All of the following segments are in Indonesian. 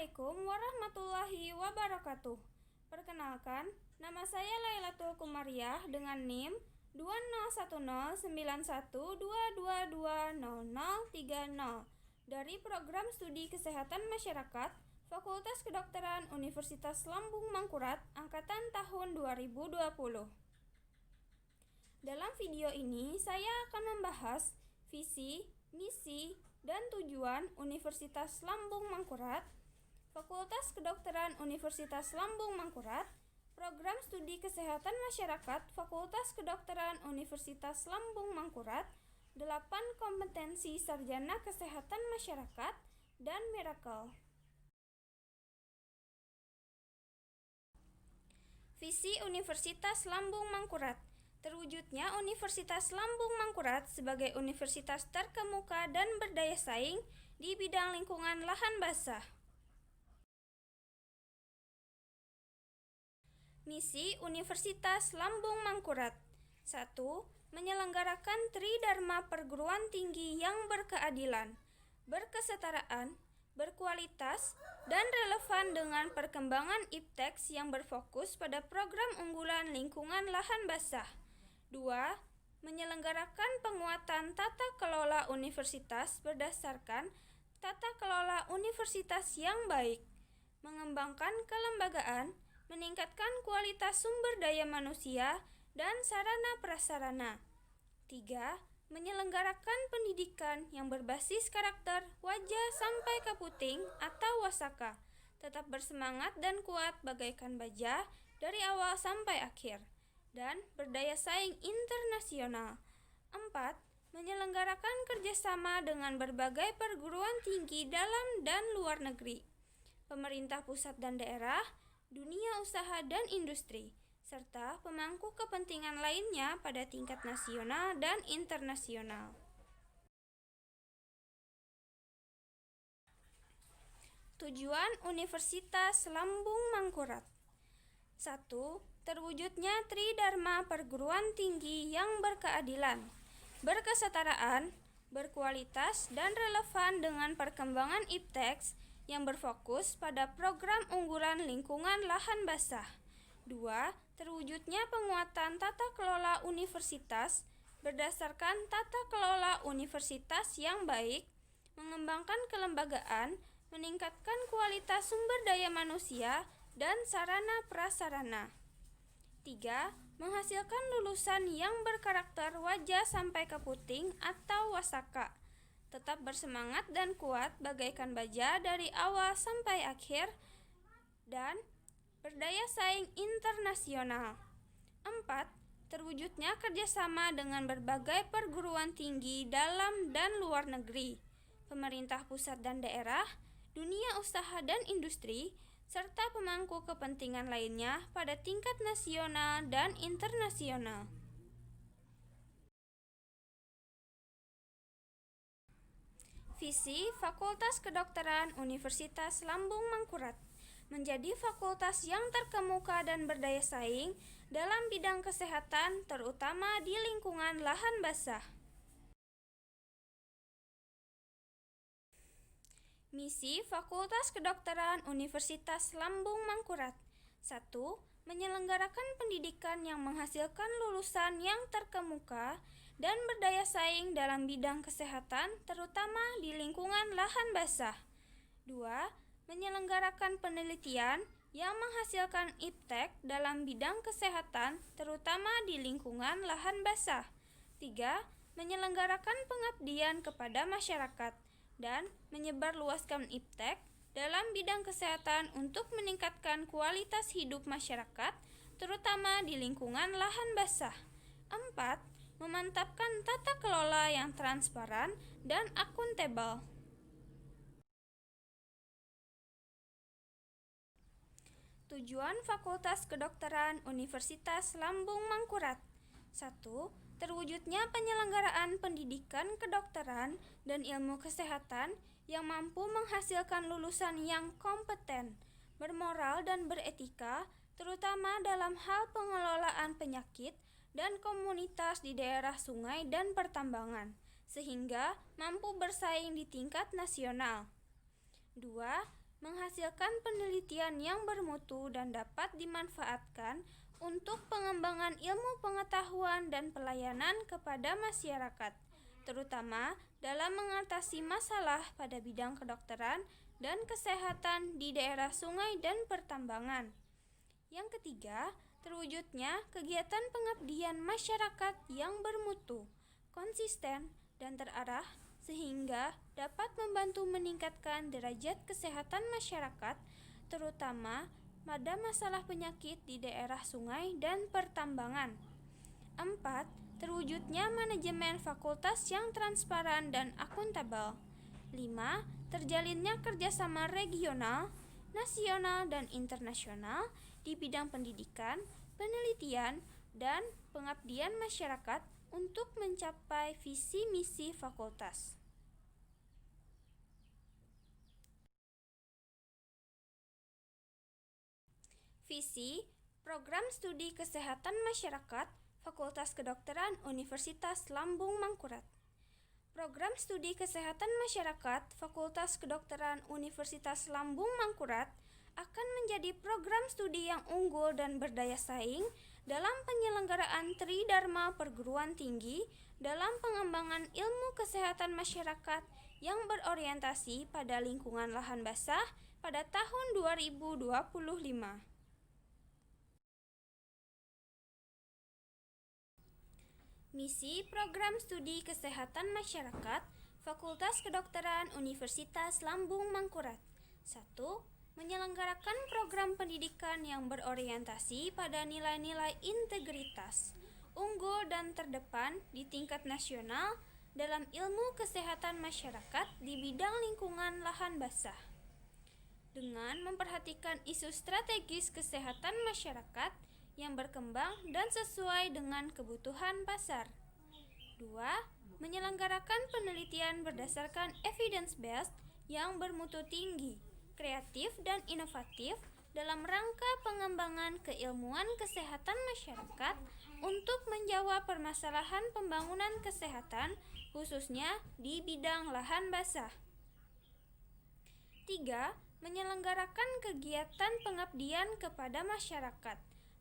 Assalamualaikum warahmatullahi wabarakatuh. Perkenalkan, nama saya Lailatul Kumariah dengan NIM 20109122200030 dari Program Studi Kesehatan Masyarakat Fakultas Kedokteran Universitas Lambung Mangkurat Angkatan tahun 2020. Dalam video ini saya akan membahas visi, misi, dan tujuan Universitas Lambung Mangkurat, Fakultas Kedokteran Universitas Lambung Mangkurat, Program Studi Kesehatan Masyarakat Fakultas Kedokteran Universitas Lambung Mangkurat, 8 kompetensi sarjana kesehatan masyarakat, dan Miracle. Visi Universitas Lambung Mangkurat. Terwujudnya Universitas Lambung Mangkurat sebagai universitas terkemuka dan berdaya saing di bidang lingkungan lahan basah. Misi Universitas Lambung Mangkurat. 1. Menyelenggarakan Tridharma perguruan tinggi yang berkeadilan, berkesetaraan, berkualitas, dan relevan dengan perkembangan IPTEX yang berfokus pada program unggulan lingkungan lahan basah. 2. Menyelenggarakan penguatan tata kelola universitas berdasarkan tata kelola universitas yang baik, mengembangkan kelembagaan, meningkatkan kualitas sumber daya manusia dan sarana prasarana. 3. Menyelenggarakan pendidikan yang berbasis karakter wajah sampai ke puting atau wasaka, tetap bersemangat dan kuat bagaikan baja dari awal sampai akhir, dan berdaya saing internasional. 4. Menyelenggarakan kerjasama dengan berbagai perguruan tinggi dalam dan luar negeri, pemerintah pusat dan daerah, dunia usaha dan industri, serta pemangku kepentingan lainnya pada tingkat nasional dan internasional. Tujuan Universitas Lambung Mangkurat. 1. Terwujudnya Tridharma perguruan tinggi yang berkeadilan, berkesetaraan, berkualitas, dan relevan dengan perkembangan IPTEX yang berfokus pada program unggulan lingkungan lahan basah. 2. Terwujudnya penguatan tata kelola universitas berdasarkan tata kelola universitas yang baik, mengembangkan kelembagaan, meningkatkan kualitas sumber daya manusia dan sarana prasarana. 3. Menghasilkan lulusan yang berkarakter wajah sampai ke puting atau wasaka, tetap bersemangat dan kuat bagaikan baja dari awal sampai akhir, dan berdaya saing internasional. 4. Terwujudnya kerjasama dengan berbagai perguruan tinggi dalam dan luar negeri, pemerintah pusat dan daerah, dunia usaha dan industri, serta pemangku kepentingan lainnya pada tingkat nasional dan internasional. Visi Fakultas Kedokteran Universitas Lambung Mangkurat. Menjadi fakultas yang terkemuka dan berdaya saing dalam bidang kesehatan, terutama di lingkungan lahan basah. Misi Fakultas Kedokteran Universitas Lambung Mangkurat. 1. Menyelenggarakan pendidikan yang menghasilkan lulusan yang terkemuka dan berdaya saing dalam bidang kesehatan, terutama di lingkungan lahan basah. 2. Menyelenggarakan penelitian yang menghasilkan IPTEX dalam bidang kesehatan, terutama di lingkungan lahan basah. 3. Menyelenggarakan pengabdian kepada masyarakat dan menyebarluaskan IPTEX dalam bidang kesehatan untuk meningkatkan kualitas hidup masyarakat, terutama di lingkungan lahan basah. 4. Memantapkan tata kelola yang transparan dan akuntabel. Tujuan Fakultas Kedokteran Universitas Lambung Mangkurat. 1. Terwujudnya penyelenggaraan pendidikan kedokteran dan ilmu kesehatan yang mampu menghasilkan lulusan yang kompeten, bermoral dan beretika, terutama dalam hal pengelolaan penyakit dan komunitas di daerah sungai dan pertambangan, sehingga mampu bersaing di tingkat nasional. 2. menghasilkan penelitian yang bermutu dan dapat dimanfaatkan untuk pengembangan ilmu pengetahuan dan pelayanan kepada masyarakat, terutama dalam mengatasi masalah pada bidang kedokteran dan kesehatan di daerah sungai dan pertambangan. Yang ketiga, terwujudnya kegiatan pengabdian masyarakat yang bermutu, konsisten, dan terarah sehingga dapat membantu meningkatkan derajat kesehatan masyarakat, terutama pada masalah penyakit di daerah sungai dan pertambangan. 4. Terwujudnya manajemen fakultas yang transparan dan akuntabel. 5. Terjalinnya kerjasama regional, nasional, dan internasional di bidang pendidikan, penelitian, dan pengabdian masyarakat untuk mencapai visi misi fakultas. Visi Program Studi Kesehatan Masyarakat Fakultas Kedokteran Universitas Lambung Mangkurat. Program Studi Kesehatan Masyarakat Fakultas Kedokteran Universitas Lambung Mangkurat akan menjadi program studi yang unggul dan berdaya saing dalam penyelenggaraan Tridharma Perguruan Tinggi dalam pengembangan ilmu kesehatan masyarakat yang berorientasi pada lingkungan lahan basah pada tahun 2025. Misi Program Studi Kesehatan Masyarakat Fakultas Kedokteran Universitas Lambung Mangkurat. 1. Menyelenggarakan program pendidikan yang berorientasi pada nilai-nilai integritas, unggul dan terdepan di tingkat nasional dalam ilmu kesehatan masyarakat di bidang lingkungan lahan basah. Dengan memperhatikan isu strategis kesehatan masyarakat yang berkembang dan sesuai dengan kebutuhan pasar. 2. Menyelenggarakan penelitian berdasarkan evidence-based yang bermutu tinggi, kreatif, dan inovatif dalam rangka pengembangan keilmuan kesehatan masyarakat untuk menjawab permasalahan pembangunan kesehatan khususnya di bidang lahan basah. 3. Menyelenggarakan kegiatan pengabdian kepada masyarakat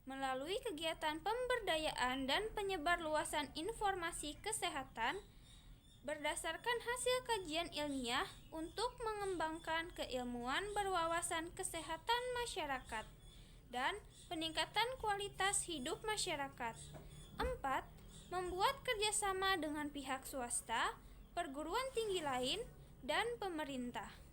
melalui kegiatan pemberdayaan dan penyebarluasan informasi kesehatan berdasarkan hasil kajian ilmiah untuk mengembangkan keilmuan berwawasan kesehatan masyarakat dan peningkatan kualitas hidup masyarakat. 4. Membuat kerjasama dengan pihak swasta, perguruan tinggi lain, dan pemerintah.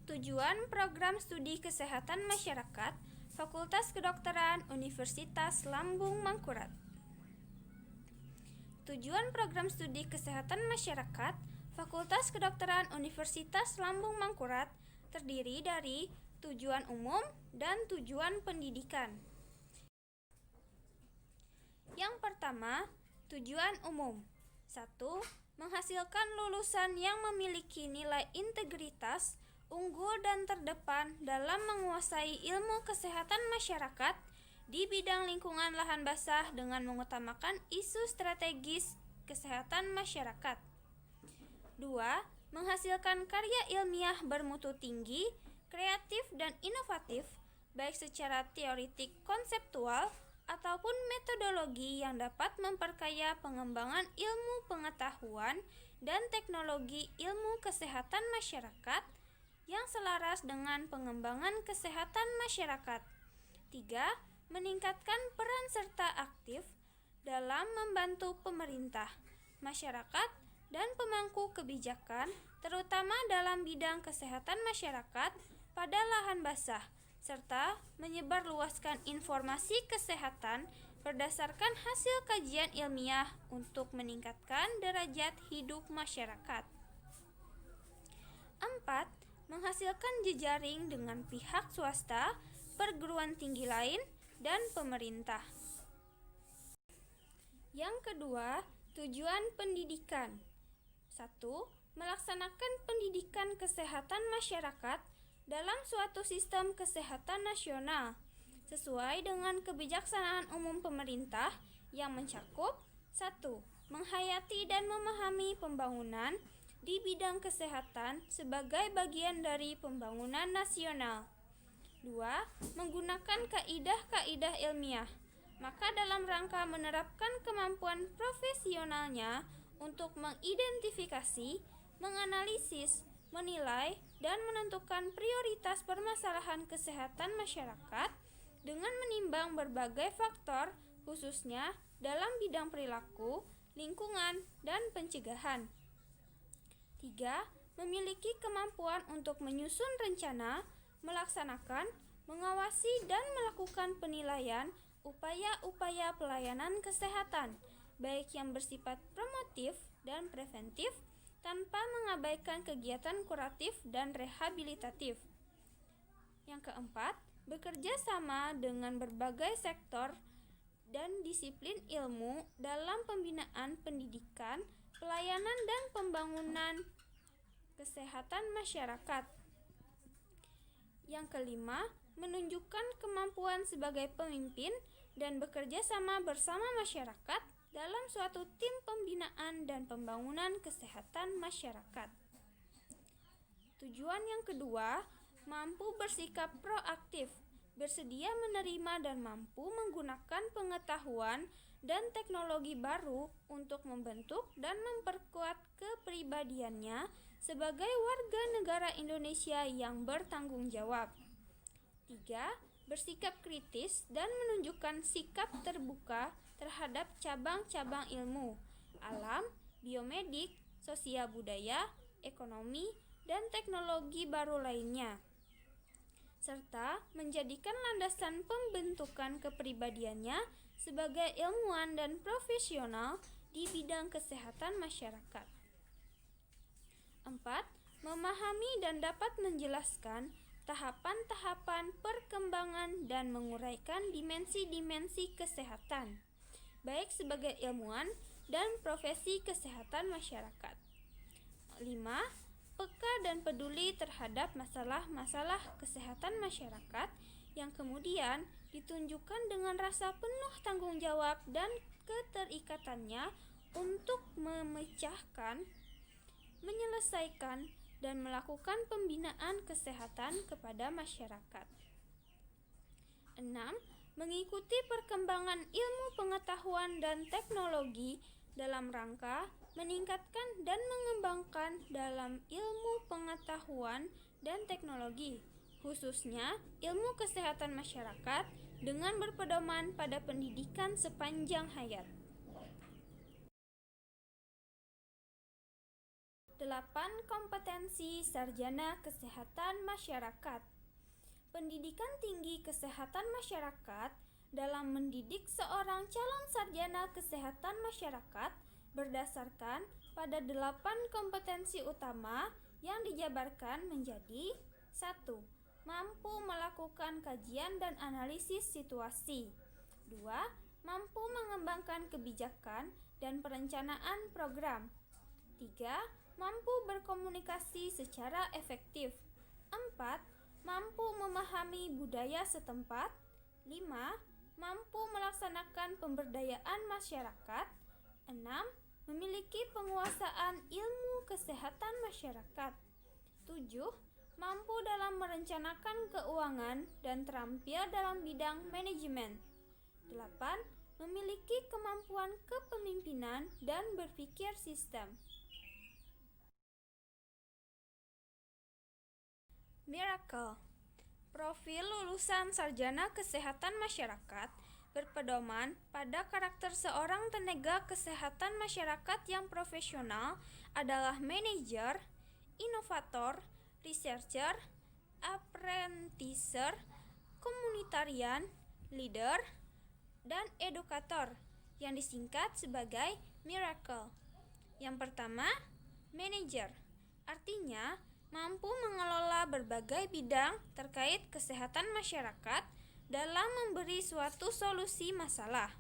Tujuan Program Studi Kesehatan Masyarakat Fakultas Kedokteran Universitas Lambung Mangkurat. Tujuan Program Studi Kesehatan Masyarakat Fakultas Kedokteran Universitas Lambung Mangkurat terdiri dari tujuan umum dan tujuan pendidikan. Yang pertama, tujuan umum. 1. Menghasilkan lulusan yang memiliki nilai integritas, unggul dan terdepan dalam menguasai ilmu kesehatan masyarakat di bidang lingkungan lahan basah dengan mengutamakan isu strategis kesehatan masyarakat. 2. Menghasilkan karya ilmiah bermutu tinggi, kreatif dan inovatif, baik secara teoritik konseptual ataupun metodologi yang dapat memperkaya pengembangan ilmu pengetahuan dan teknologi ilmu kesehatan masyarakat yang selaras dengan pengembangan kesehatan masyarakat. 3. Meningkatkan peran serta aktif dalam membantu pemerintah, masyarakat, dan pemangku kebijakan, terutama dalam bidang kesehatan masyarakat pada lahan basah, serta menyebarluaskan informasi kesehatan berdasarkan hasil kajian ilmiah untuk meningkatkan derajat hidup masyarakat. 4. Menghasilkan jejaring dengan pihak swasta, perguruan tinggi lain, dan pemerintah. Yang kedua, tujuan pendidikan. 1. Melaksanakan pendidikan kesehatan masyarakat dalam suatu sistem kesehatan nasional sesuai dengan kebijaksanaan umum pemerintah yang mencakup 1. Menghayati dan memahami pembangunan di bidang kesehatan sebagai bagian dari pembangunan nasional. 2. Menggunakan kaidah-kaidah ilmiah. Maka dalam rangka menerapkan kemampuan profesionalnya untuk mengidentifikasi, menganalisis, menilai, dan menentukan prioritas permasalahan kesehatan masyarakat dengan menimbang berbagai faktor, khususnya dalam bidang perilaku, lingkungan, dan pencegahan. 3. Memiliki kemampuan untuk menyusun rencana, melaksanakan, mengawasi, dan melakukan penilaian upaya-upaya pelayanan kesehatan, baik yang bersifat promotif dan preventif, tanpa mengabaikan kegiatan kuratif dan rehabilitatif. Yang keempat, bekerja sama dengan berbagai sektor dan disiplin ilmu dalam pembinaan pendidikan, pelayanan, dan pembangunan kesehatan masyarakat. Yang kelima, menunjukkan kemampuan sebagai pemimpin dan bekerja sama bersama masyarakat dalam suatu tim pembinaan dan pembangunan kesehatan masyarakat. Tujuan yang kedua, mampu bersikap proaktif, bersedia menerima dan mampu menggunakan pengetahuan dan teknologi baru untuk membentuk dan memperkuat kepribadiannya sebagai warga negara Indonesia yang bertanggung jawab. 3. Bersikap kritis dan menunjukkan sikap terbuka terhadap cabang-cabang ilmu, alam, biomedik, sosial budaya, ekonomi, dan teknologi baru lainnya, serta menjadikan landasan pembentukan kepribadiannya sebagai ilmuwan dan profesional di bidang kesehatan masyarakat. 4. Memahami dan dapat menjelaskan tahapan-tahapan perkembangan dan menguraikan dimensi-dimensi kesehatan, baik sebagai ilmuwan dan profesi kesehatan masyarakat. 5. Peka dan peduli terhadap masalah-masalah kesehatan masyarakat yang kemudian ditunjukkan dengan rasa penuh tanggung jawab dan keterikatannya untuk memecahkan, menyelesaikan, dan melakukan pembinaan kesehatan kepada masyarakat. 6. Mengikuti perkembangan ilmu pengetahuan dan teknologi dalam rangka meningkatkan dan mengembangkan dalam ilmu pengetahuan dan teknologi, khususnya ilmu kesehatan masyarakat dengan berpedoman pada pendidikan sepanjang hayat. 8. Kompetensi sarjana kesehatan masyarakat. Pendidikan tinggi kesehatan masyarakat dalam mendidik seorang calon sarjana kesehatan masyarakat berdasarkan pada 8 kompetensi utama yang dijabarkan menjadi 1. Mampu melakukan kajian dan analisis situasi. 2. Mampu mengembangkan kebijakan dan perencanaan program. 3. Mampu berkomunikasi secara efektif. 4. Mampu memahami budaya setempat. 5. Mampu melaksanakan pemberdayaan masyarakat. 6. Memiliki penguasaan ilmu kesehatan masyarakat. 7. Mampu dalam merencanakan keuangan dan terampil dalam bidang manajemen. 8. Memiliki kemampuan kepemimpinan dan berpikir sistem. Miracle. Profil lulusan sarjana kesehatan masyarakat berpedoman pada karakter seorang tenaga kesehatan masyarakat yang profesional adalah manajer, inovator, researcher, apprenticer, komunitarian, leader, dan edukator yang disingkat sebagai Miracle. Yang pertama, manajer. Artinya, mampu mengelola berbagai bidang terkait kesehatan masyarakat dalam memberi suatu solusi masalah.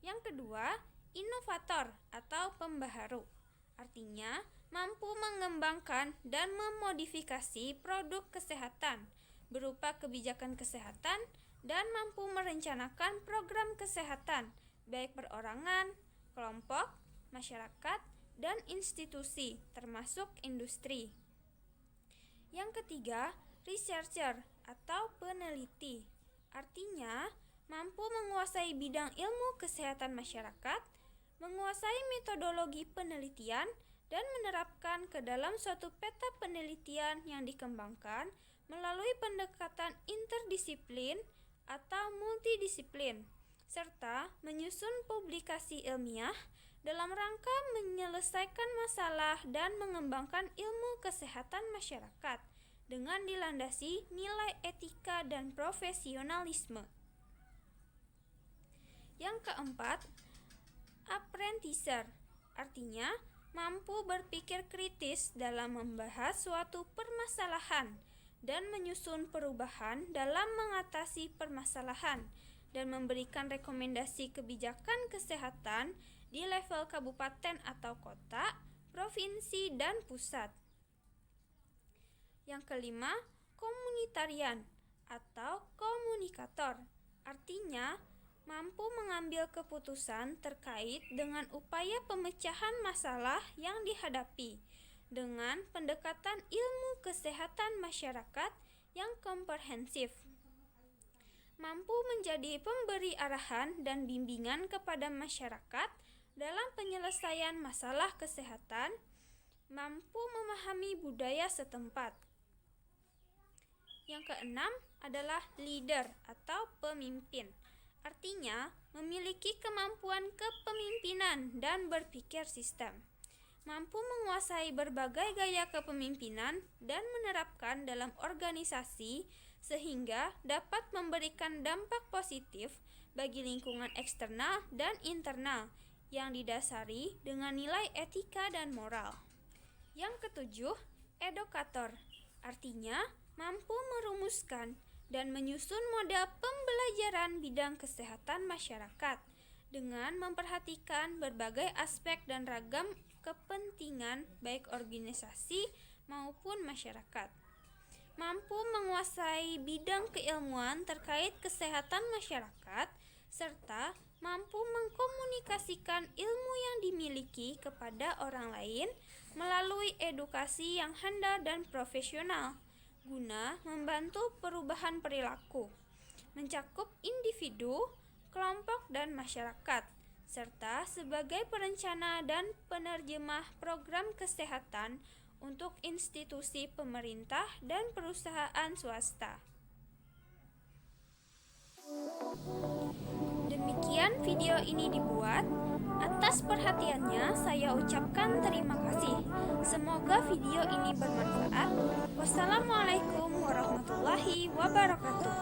Yang kedua, inovator atau pembaharu. Artinya, mampu mengembangkan dan memodifikasi produk kesehatan berupa kebijakan kesehatan dan mampu merencanakan program kesehatan baik perorangan, kelompok, masyarakat, dan institusi, termasuk industri. Yang ketiga, researcher atau peneliti. Artinya, mampu menguasai bidang ilmu kesehatan masyarakat, menguasai metodologi penelitian, dan menerapkan ke dalam suatu peta penelitian yang dikembangkan melalui pendekatan interdisiplin atau multidisiplin, serta menyusun publikasi ilmiah dalam rangka menyelesaikan masalah dan mengembangkan ilmu kesehatan masyarakat dengan dilandasi nilai etika dan profesionalisme. Yang keempat, apprenticer, artinya mampu berpikir kritis dalam membahas suatu permasalahan dan menyusun perubahan dalam mengatasi permasalahan dan memberikan rekomendasi kebijakan kesehatan di level kabupaten atau kota, provinsi, dan pusat. Yang kelima, komunitarian atau komunikator, artinya mampu mengambil keputusan terkait dengan upaya pemecahan masalah yang dihadapi dengan pendekatan ilmu kesehatan masyarakat yang komprehensif. Mampu menjadi pemberi arahan dan bimbingan kepada masyarakat dalam penyelesaian masalah kesehatan, mampu memahami budaya setempat. Yang keenam adalah leader atau pemimpin. Artinya, memiliki kemampuan kepemimpinan dan berpikir sistem. Mampu menguasai berbagai gaya kepemimpinan dan menerapkan dalam organisasi sehingga dapat memberikan dampak positif bagi lingkungan eksternal dan internal yang didasari dengan nilai etika dan moral. Yang ketujuh, edukator. Artinya, mampu merumuskan dan menyusun model pembelajaran bidang kesehatan masyarakat dengan memperhatikan berbagai aspek dan ragam kepentingan baik organisasi maupun masyarakat. Mampu menguasai bidang keilmuan terkait kesehatan masyarakat serta mampu mengkomunikasikan ilmu yang dimiliki kepada orang lain melalui edukasi yang handal dan profesional guna membantu perubahan perilaku, mencakup individu, kelompok, dan masyarakat, serta sebagai perencana dan penerjemah program kesehatan untuk institusi pemerintah dan perusahaan swasta. Demikian video ini dibuat. Atas perhatiannya saya ucapkan terima kasih. Semoga video ini bermanfaat. Wassalamualaikum warahmatullahi wabarakatuh.